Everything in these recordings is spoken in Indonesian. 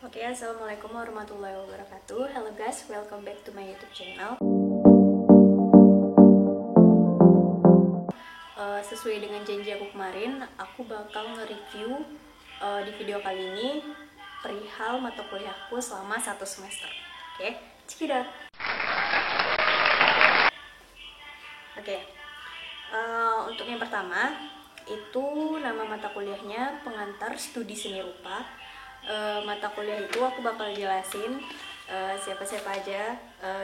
Oke, assalamualaikum warahmatullahi wabarakatuh. Hello guys, welcome back to my YouTube channel. Sesuai dengan janji aku kemarin, aku bakal nge-review di video kali ini perihal mata kuliahku selama 1 semester. Oke, check it out. Oke, untuk yang pertama itu nama mata kuliahnya pengantar studi seni rupa. Mata kuliah itu aku bakal jelasin siapa-siapa aja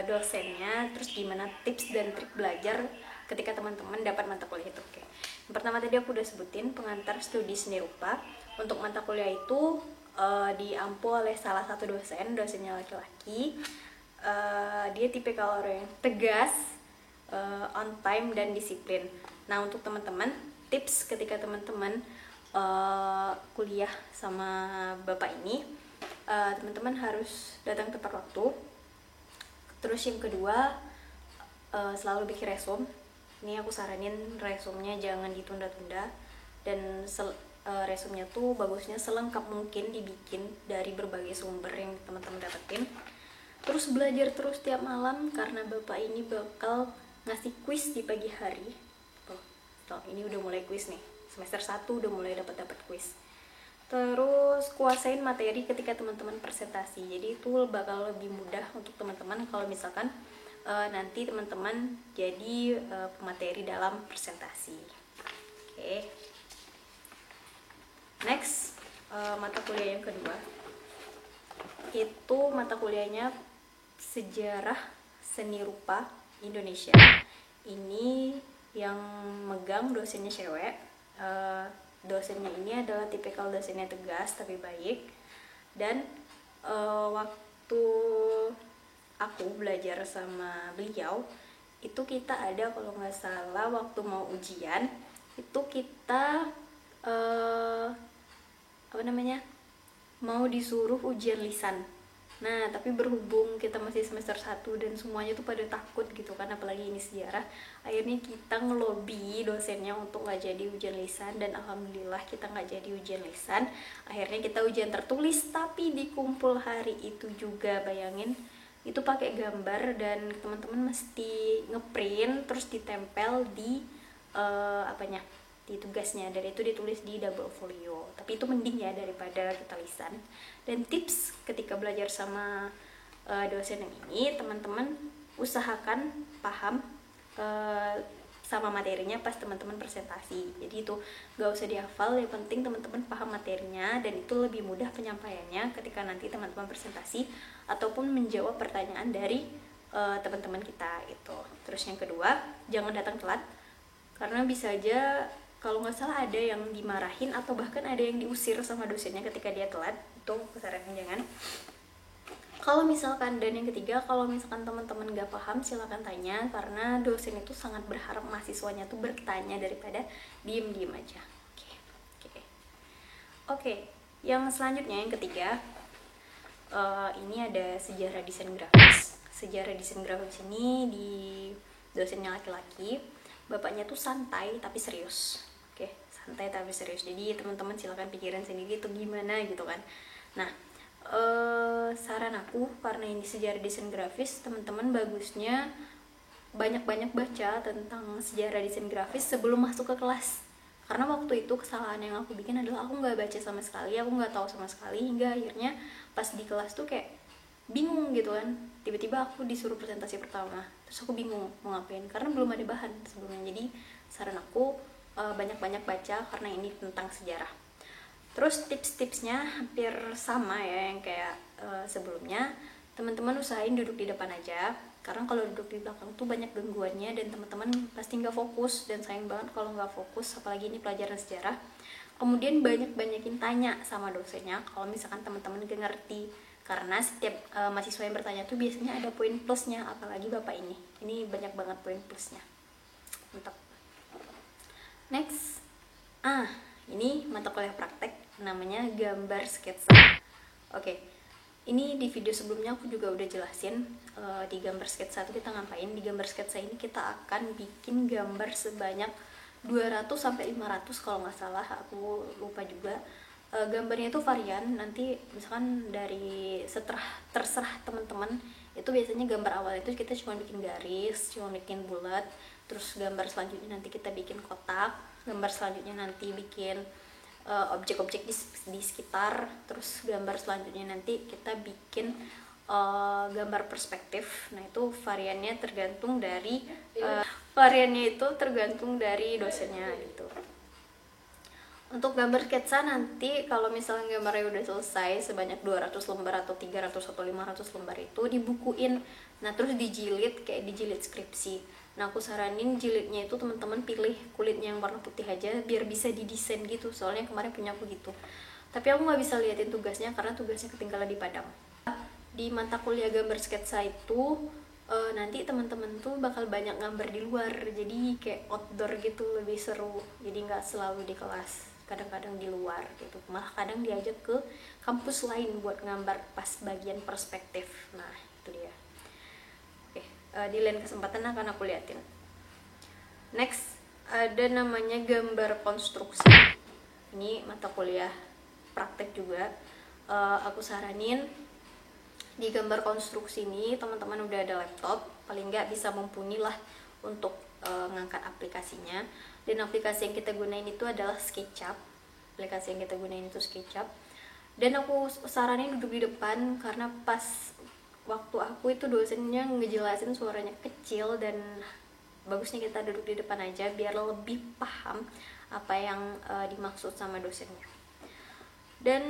dosennya, terus gimana tips dan trik belajar ketika teman-teman dapat mata kuliah itu. Oke. Yang pertama tadi aku udah sebutin pengantar studi seni rupa. Untuk mata kuliah itu diampu oleh salah satu dosennya laki-laki. Dia tipikal orang yang tegas, on time dan disiplin. Nah, untuk teman-teman, tips ketika teman-teman kuliah sama bapak ini, teman-teman harus datang tepat waktu. Terus yang kedua, selalu bikin resume. Ini aku saranin resumenya jangan ditunda-tunda, dan resumenya tuh bagusnya selengkap mungkin dibikin dari berbagai sumber yang teman-teman dapetin. Terus belajar terus tiap malam karena bapak ini bakal ngasih kuis di pagi hari. Tuh, ini udah mulai kuis nih. Semester 1 udah mulai dapat kuis. Terus kuasain materi ketika teman-teman presentasi. Jadi itu bakal lebih mudah untuk teman-teman kalau misalkan nanti teman-teman jadi pemateri dalam presentasi. Oke. Next, mata kuliah yang kedua. Itu mata kuliahnya Sejarah Seni Rupa Indonesia. Ini yang megang dosennya cewek. Dosennya ini adalah tipikal dosennya tegas tapi baik. Dan waktu aku belajar sama beliau itu kita ada, kalau nggak salah waktu mau ujian itu kita mau disuruh ujian lisan. Nah, tapi berhubung kita masih semester 1 dan semuanya tuh pada takut gitu kan, apalagi ini sejarah, akhirnya kita ngelobi dosennya untuk nggak jadi ujian lisan, dan alhamdulillah kita nggak jadi ujian lisan. Akhirnya kita ujian tertulis, tapi di kumpul hari itu juga, bayangin, itu pakai gambar dan teman-teman mesti ngeprint terus ditempel di di tugasnya, dan itu ditulis di double folio. Tapi itu mending ya daripada kita lisan. Dan tips ketika belajar sama dosen yang ini, teman-teman usahakan paham sama materinya pas teman-teman presentasi. Jadi itu gak usah dihafal, yang penting teman-teman paham materinya, dan itu lebih mudah penyampaiannya ketika nanti teman-teman presentasi ataupun menjawab pertanyaan dari teman-teman kita itu. Terus yang kedua, jangan datang telat, karena bisa aja kalau nggak salah ada yang dimarahin atau bahkan ada yang diusir sama dosennya ketika dia telat. Itu kesarannya jangan. Kalau misalkan, dan yang ketiga, kalau misalkan teman-teman nggak paham silakan tanya, karena dosen itu sangat berharap mahasiswanya tuh bertanya daripada diem-diem aja. Oke. Yang selanjutnya, yang ketiga, ini ada sejarah desain grafis. Sejarah desain grafis ini di dosennya laki-laki. Bapaknya tuh santai tapi serius. Oke, santai tapi serius. Jadi teman-teman silakan pikirin sendiri itu gimana gitu kan. Nah, saran aku, karena ini sejarah desain grafis, teman-teman bagusnya banyak-banyak baca tentang sejarah desain grafis sebelum masuk ke kelas. Karena waktu itu kesalahan yang aku bikin adalah aku nggak baca sama sekali, aku nggak tahu sama sekali, hingga akhirnya pas di kelas tuh kayak bingung gitu kan. Tiba-tiba aku disuruh presentasi pertama, terus aku bingung mau ngapain karena belum ada bahan sebelumnya. Jadi saran aku banyak-banyak baca karena ini tentang sejarah. Terus tips-tipsnya hampir sama ya yang kayak sebelumnya. Teman-teman usahain duduk di depan aja, karena kalau duduk di belakang tuh banyak gangguannya dan teman-teman pasti nggak fokus, dan sayang banget kalau nggak fokus, apalagi ini pelajaran sejarah. Kemudian banyak-banyakin tanya sama dosennya kalau misalkan teman-teman gak ngerti, karena setiap mahasiswa yang bertanya tuh biasanya ada poin plusnya, apalagi bapak ini banyak banget poin plusnya. Mantap. Next, ini mata kuliah praktek namanya gambar sketsa. Oke, ini di video sebelumnya aku juga udah jelasin di gambar sketsa itu kita ngapain. Di gambar sketsa ini kita akan bikin gambar sebanyak 200 sampai 500 kalau nggak salah, aku lupa juga. Gambarnya itu varian, nanti misalkan dari terserah teman-teman. Itu biasanya gambar awal itu kita cuma bikin garis, cuma bikin bulat, terus gambar selanjutnya nanti kita bikin kotak, gambar selanjutnya nanti bikin objek-objek di sekitar, terus gambar selanjutnya nanti kita bikin gambar perspektif. Nah itu variannya tergantung dari dosennya gitu. Untuk gambar sketsa nanti kalau misalnya gambarnya udah selesai sebanyak 200 lembar atau 300 atau 500 lembar itu dibukuin. Nah terus dijilid kayak dijilid skripsi. Nah aku saranin jilidnya itu teman-teman pilih kulitnya yang warna putih aja biar bisa didesain gitu. Soalnya kemarin punya aku gitu. Tapi aku nggak bisa liatin tugasnya karena tugasnya ketinggalan di Padang. Di mata kuliah gambar sketsa itu nanti teman-teman tuh bakal banyak gambar di luar. Jadi kayak outdoor gitu, lebih seru. Jadi nggak selalu di kelas, kadang-kadang di luar gitu, malah kadang diajak ke kampus lain buat gambar pas bagian perspektif. Nah itu dia. Oke, di lain kesempatan akan aku liatin. Next ada namanya gambar konstruksi. Ini mata kuliah praktek juga. Aku saranin di gambar konstruksi ini teman-teman udah ada laptop, paling nggak bisa mumpuni lah untuk ngangkat aplikasinya. Dan aplikasi yang kita gunain itu adalah SketchUp. Dan aku saranin duduk di depan karena pas waktu aku itu dosennya ngejelasin suaranya kecil, dan bagusnya kita duduk di depan aja biar lebih paham apa yang dimaksud sama dosennya. Dan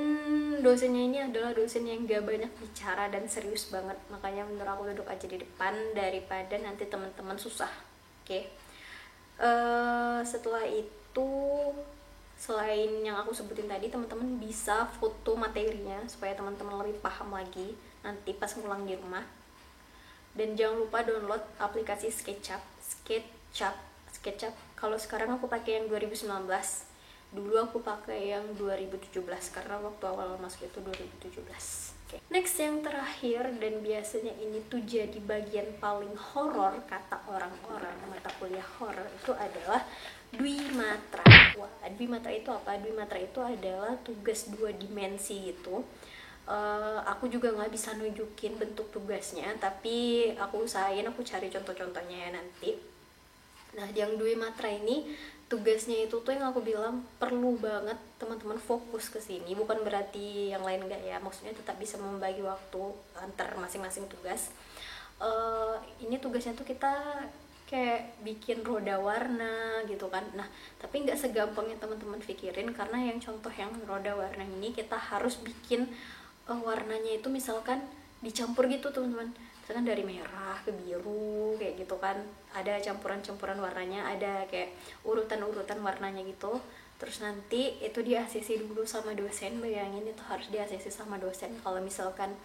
dosennya ini adalah dosen yang gak banyak bicara dan serius banget, makanya menurut aku duduk aja di depan daripada nanti teman-teman susah. Oke. Setelah itu, selain yang aku sebutin tadi, teman-teman bisa foto materinya supaya teman-teman lebih paham lagi nanti pas ngulang di rumah. Dan jangan lupa download aplikasi SketchUp. Kalau sekarang aku pakai yang 2019. Dulu aku pakai yang 2017 karena waktu awal masuk itu 2017. Okay. Next yang terakhir, dan biasanya ini tuh jadi bagian paling horor kata orang-orang mata kuliah horor, itu adalah Dwimatra. Wah, Dwimatra itu apa? Dwimatra itu adalah tugas 2 dimensi gitu. Aku juga nggak bisa nunjukin bentuk tugasnya, tapi aku usahain aku cari contoh-contohnya ya nanti. Nah, yang Dwimatra ini tugasnya itu tuh yang aku bilang perlu banget teman-teman fokus ke sini. Bukan berarti yang lain enggak ya, maksudnya tetap bisa membagi waktu antar masing-masing tugas. Ini tugasnya tuh kita kayak bikin roda warna gitu kan. Nah, tapi nggak segampang yang teman-teman pikirin, karena yang contoh yang roda warna ini kita harus bikin warnanya itu misalkan dicampur gitu teman-teman, misalkan dari merah ke biru kayak gitu kan, ada campuran-campuran warnanya, ada kayak urutan-urutan warnanya gitu. Terus nanti itu di ACC dulu sama dosen. Bayangin itu harus di ACC sama dosen. Kalau misalkan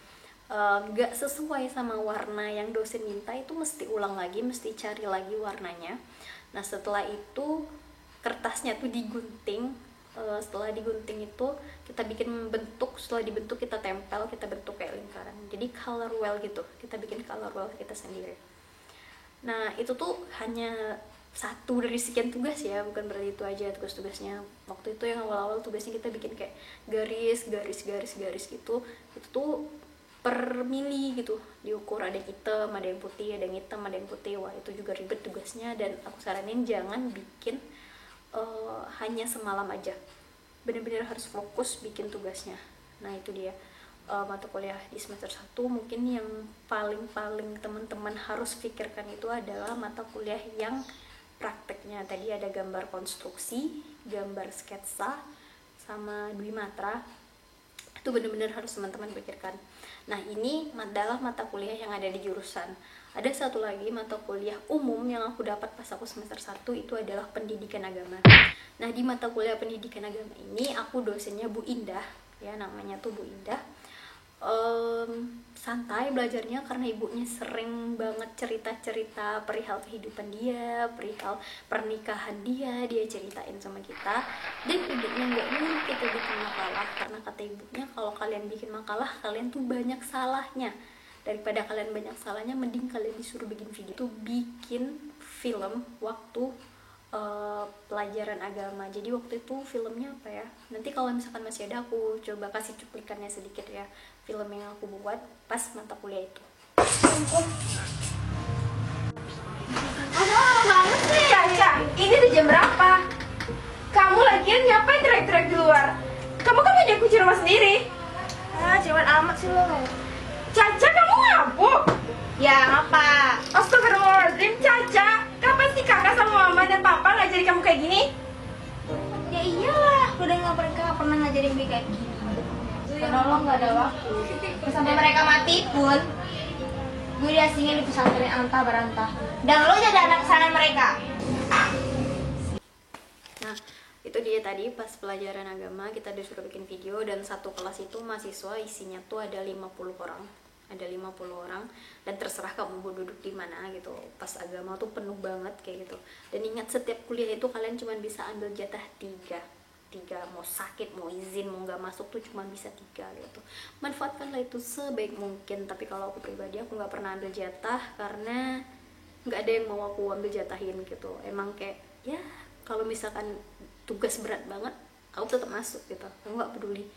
nggak sesuai sama warna yang dosen minta, itu mesti ulang lagi, mesti cari lagi warnanya. Nah setelah itu kertasnya tuh digunting. Setelah digunting itu kita bikin bentuk, setelah dibentuk kita tempel, kita bentuk kayak lingkaran, jadi color well gitu, kita bikin color well kita sendiri. Nah itu tuh hanya satu dari sekian tugas ya, bukan berarti itu aja tugas-tugasnya. Waktu itu yang awal-awal tugasnya kita bikin kayak garis gitu, itu tuh per mili gitu diukur, ada yang hitam, ada yang putih, ada yang hitam, ada yang putih. Wah itu juga ribet tugasnya, dan aku saranin jangan bikin hanya semalam aja, benar-benar harus fokus bikin tugasnya. Nah itu dia mata kuliah di semester 1 mungkin yang paling teman-teman harus pikirkan itu adalah mata kuliah yang prakteknya. Tadi ada gambar konstruksi, gambar sketsa, sama Dwimatra. Itu benar-benar harus teman-teman pikirkan. Nah ini adalah mata kuliah yang ada di jurusan. Ada satu lagi mata kuliah umum yang aku dapat pas aku semester 1, itu adalah pendidikan agama. Nah di mata kuliah pendidikan agama ini aku dosennya Bu Indah, ya namanya tuh Bu Indah. Santai belajarnya karena ibunya sering banget cerita-cerita perihal kehidupan dia, perihal pernikahan dia ceritain sama kita. Dan ibunya nggak nyuruh kita bikin makalah, karena kata ibunya kalau kalian bikin makalah kalian tuh banyak salahnya. Daripada kalian banyak salahnya, mending kalian disuruh bikin video. Tuh bikin film waktu pelajaran agama. Jadi waktu itu filmnya apa ya, nanti kalau misalkan masih ada aku coba kasih cuplikannya sedikit ya, film yang aku buat pas mata kuliah itu. Lama banget sih. Caca, ini udah jam berapa? Kamu lagian ngapain teriak-teriak di luar? Kamu kan punya kunci rumah sendiri. Ah, cewek amat sih lo. Caca, kamu mabuk? Ya, ngapa? Astagfirullahaladzim, Caca. Kapan sih kakak sama mama dan papa ngajarin kamu kayak gini? Ya iyalah, udah mereka nggak pernah ngajarin gue kayak gini. Karena lo nggak ada waktu. Sampai mereka mati pun, gue diasingin di pesantren antah berantah. Dan lo jadi anak kesayangan mereka. Nah, itu dia tadi pas pelajaran agama kita disuruh bikin video, dan satu kelas itu mahasiswa isinya tuh ada 50 orang. Ada 50 orang, dan terserah kamu mau duduk di mana gitu. Pas agama tuh penuh banget kayak gitu. Dan ingat, setiap kuliah itu kalian cuma bisa ambil jatah 3, mau sakit, mau izin, mau nggak masuk tuh cuma bisa 3 gitu. Manfaatkanlah itu sebaik mungkin. Tapi kalau aku pribadi, aku nggak pernah ambil jatah karena nggak ada yang mau aku ambil jatahin gitu. Emang kayak ya, kalau misalkan tugas berat banget, aku tetap masuk gitu. Aku nggak peduli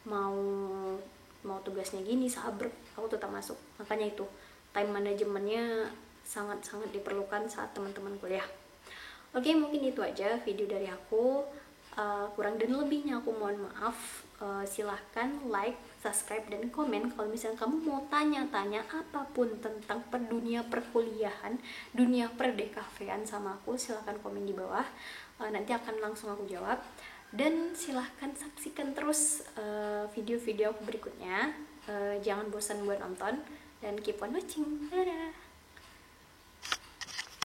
mau tugasnya gini sabar, aku tetap masuk. Makanya itu time manajemennya sangat-sangat diperlukan saat teman-teman kuliah. Oke, mungkin itu aja video dari aku. Kurang dan lebihnya aku mohon maaf. Silahkan like, subscribe, dan komen kalau misalnya kamu mau tanya-tanya apapun tentang dunia perkuliahan, dunia perdekafean sama aku. Silahkan komen di bawah, nanti akan langsung aku jawab. Dan silahkan saksikan terus video-video aku berikutnya. Jangan bosan buat nonton, dan keep on watching. Dadah.